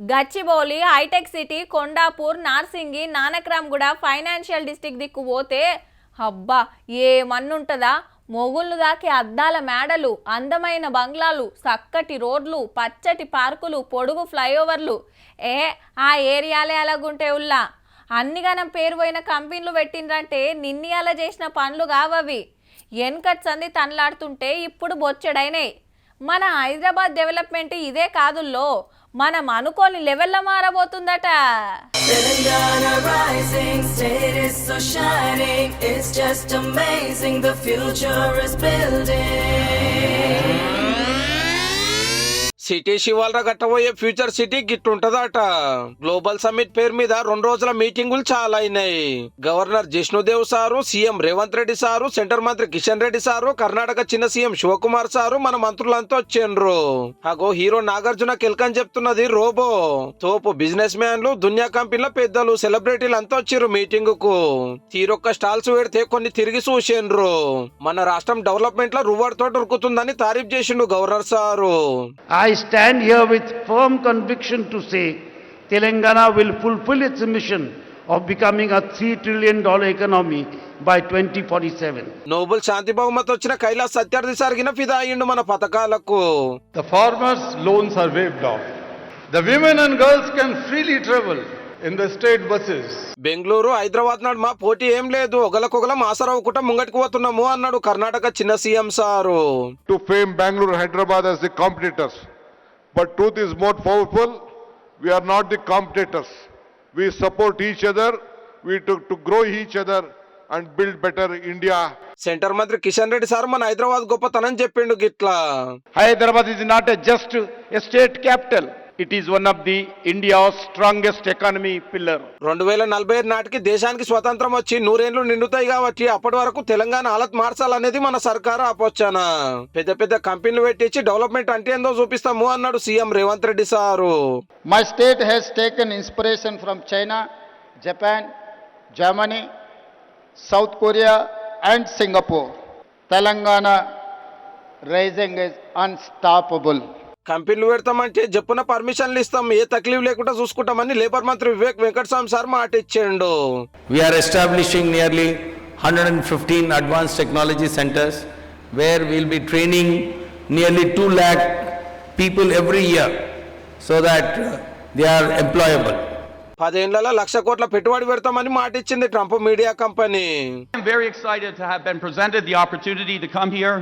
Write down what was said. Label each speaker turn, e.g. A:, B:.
A: Gachibowli, Hitech City, Kondapur, Narsingi, Nanakramguda financial district దిక్కు పోతే అబ్బా ఏమన్నుంటదా. మొగుళ్ళు దాకి అద్దాల మేడలు, అందమైన బంగ్లాలు, చక్కటి రోడ్లు, పచ్చటి పార్కులు, పొడుగు ఫ్లైఓవర్లు. ఆ ఏరియాలే అలాగుంటే ఉల్లా. అన్నిగానం పేరు పోయిన కంపెనీలు పెట్టిండ్రంటే నిన్నయాల చేసిన పనులు కావవి. ఎన్కట్ సంది తనలాడుతుంటే ఇప్పుడు బొచ్చెడైనాయి. మన హైదరాబాద్ డెవలప్మెంట్ ఇదే కాదుల్లో, మనం అనుకోని లెవెల్లో మారబోతుందట.
B: Telangana rising, state is so shining, it's just amazing, the future is building.
C: City శివాలరా గట్టబోయే ఫ్యూచర్ సిటీ గిట్టుంటదట. గ్లోబల్ సమ్మిట్ పేరు మీద 2 రోజుల మీటింగులు చాలా అయినాయి. Governor Jishnu Dev sir, CM Revanth Reddy sir, centre మంత్రి కిషన్ రెడ్డి సారు, కర్ణాటక చిన్న సీఎం శివకుమార్ సారు, మన మంత్రులంతా వచ్చిండ్రు. అగో హీరో నాగార్జున కెల్కని చెప్తున్నది రోబో. తోపు బిజినెస్ మ్యాన్లు, దునియా కంపెనీల పెద్దలు, సెలబ్రిటీలు అంతా వచ్చిర్రు మీటింగ్ కు. తీరొక్క స్టాల్స్ పెడితే కొన్ని తిరిగి చూసిండ్రు. మన రాష్ట్రం డెవలప్మెంట్ లో రువ్వాడుతో ఉరుకుతుందని తారీఫ్ చేసిండు governor sir.
D: I stand here with firm conviction to say Telangana will fulfill its mission of becoming a $3 trillion economy by 2047.
C: Nobel శాంతి బహుమతి వచ్చిన కైలాస్ సత్యార్థి సార్గిన ఫిదా అయ్యిండు మన పథకాలకు.
E: The farmers' loans are waived off. The women and girls can freely travel in the state buses.
C: Bengaluru, Hyderabad నడుమ పోటీ ఏం లేదు, ఒకలకొకలం ఆసరావుకుంటా ముంగటికి పోతున్నాము అన్నాడు కర్ణాటక చిన్న CM sir.
F: To fame Bangalore, Hyderabad as the competitors. But truth is more powerful. We are not the competitors. We support each other. We to grow each other and build better India.
C: Centre మంత్రి Kishan Reddy sir మన హైదరాబాద్ గొప్పతనం చెప్పిండు గిట్లా.
D: Hyderabad is not just a state capital. It is one of the India's strongest economy pillar.
C: 2045 నాటికి దేశానికి స్వతంత్రం వచ్చి 100 ఏళ్లు నిండుతాయి కాబట్టి అప్పటి వరకు తెలంగాణ హాలత్ మార్చాలనేది మన సర్కారు ఆపోచన. పెద్ద పెద్ద కంపెనీలు పెట్టించి డెవలప్మెంట్ అంటే ఏందో చూపిస్తాము అన్నాడు CM Revanth Reddy sir.
G: My state has taken inspiration from China, Japan, Germany, South Korea and Singapore. Telangana rising is unstoppable.
C: కంపెనీలు పెడతామంటే జప్పున పర్మిషన్లు ఇస్తాం, ఏ తక్లీఫ్ లేకుండా చూసుకుంటామని లేబర్ మంత్రి వివేక్ వెంకటస్వామి సార్ మాట ఇచ్చిండు.
H: We are establishing nearly 115 advanced technology centers where we will be training nearly 2 lakh people every year so that they are employable.
C: 10 ఏళ్లలో 1,00,000 కోట్ల పెట్టుబడి పెడతామని మాట ఇచ్చింది Trump media company.
I: I'm very excited to have been presented the opportunity to come here